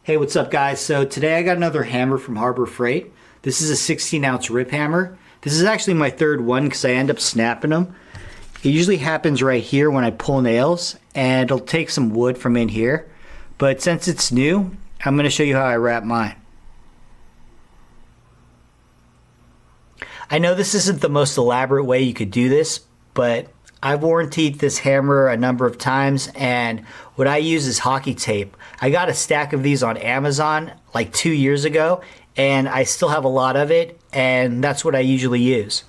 Hey, what's up guys? So today I got another hammer from Harbor Freight. This is a 16-ounce rip hammer. This is actually my third one because I end up snapping them. It usually happens right here when I pull nails, and it'll take some wood from in here. But since it's new, I'm going to show you how I wrap mine. I know this isn't the most elaborate way you could do this, but I've warrantied this hammer a number of times, and what I use is hockey tape. I got a stack of these on Amazon like 2 years ago, and I still have a lot of it, and that's what I usually use.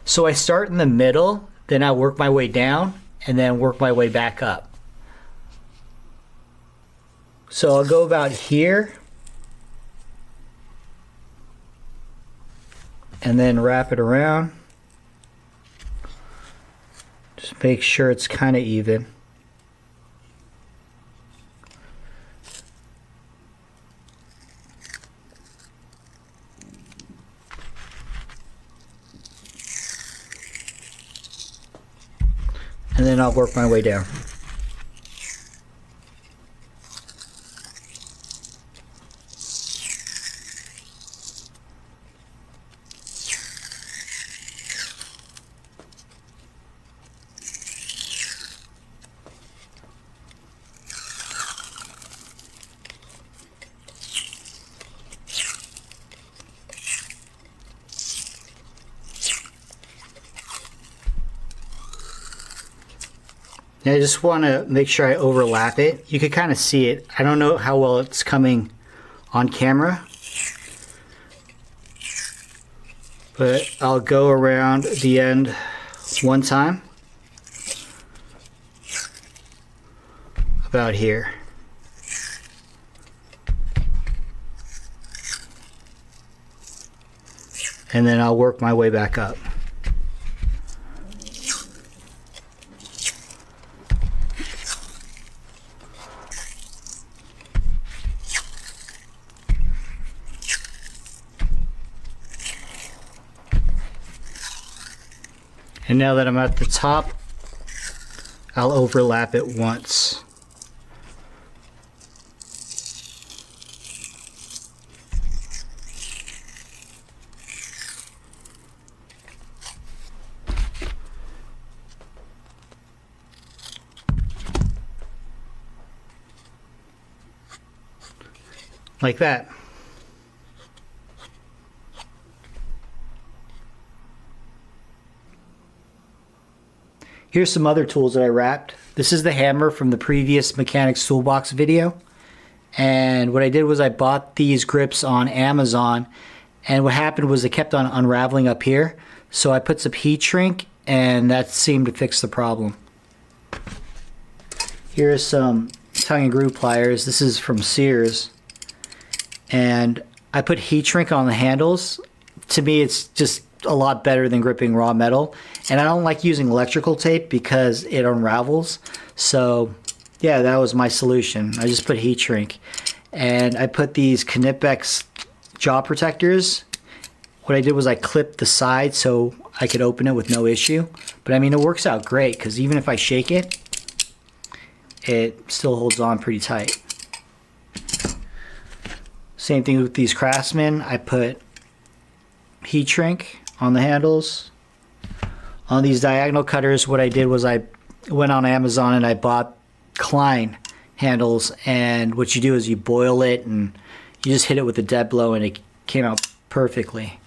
So I start in the middle, then I work my way down, and then work my way back up. So I'll go about here, and then wrap it around. Just make sure it's kind of even. And then I'll work my way down. Now I just want to make sure I overlap it. You can kind of see it. I don't know how well it's coming on camera, but I'll go around the end one time, about here. And then I'll work my way back up. And now that I'm at the top, I'll overlap it once. Like that. Here's some other tools that I wrapped. This is the hammer from the previous Mechanics Toolbox video. And what I did was I bought these grips on Amazon, and what happened was they kept on unraveling up here. So I put some heat shrink, and that seemed to fix the problem. Here's some tongue and groove pliers. This is from Sears. And I put heat shrink on the handles. To me, it's just a lot better than gripping raw metal, and I don't like using electrical tape because it unravels. So yeah, that was my solution. I just put heat shrink, and I put these Knipex jaw protectors. What I did was I clipped the side so I could open it with no issue, but I mean it works out great because even if I shake it, it still holds on pretty tight. Same thing with these Craftsman. I put heat shrink on the handles. On these diagonal cutters, what I did was I went on Amazon and I bought Klein handles, and what you do is you boil it and you just hit it with a dead blow and it came out perfectly.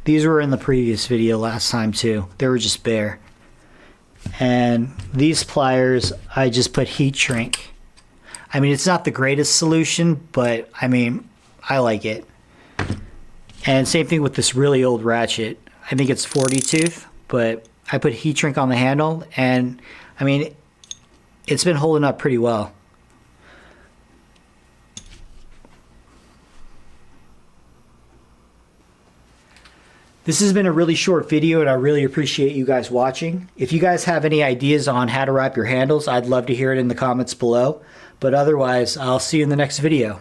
These were in the previous video last time too. They were just bare. And these pliers, I just put heat shrink. I mean, it's not the greatest solution, but I mean, I like it. And same thing with this really old ratchet. I think it's 40 tooth, but I put heat shrink on the handle, and I mean, it's been holding up pretty well. This has been a really short video, and I really appreciate you guys watching. If you guys have any ideas on how to wrap your handles, I'd love to hear it in the comments below. But otherwise, I'll see you in the next video.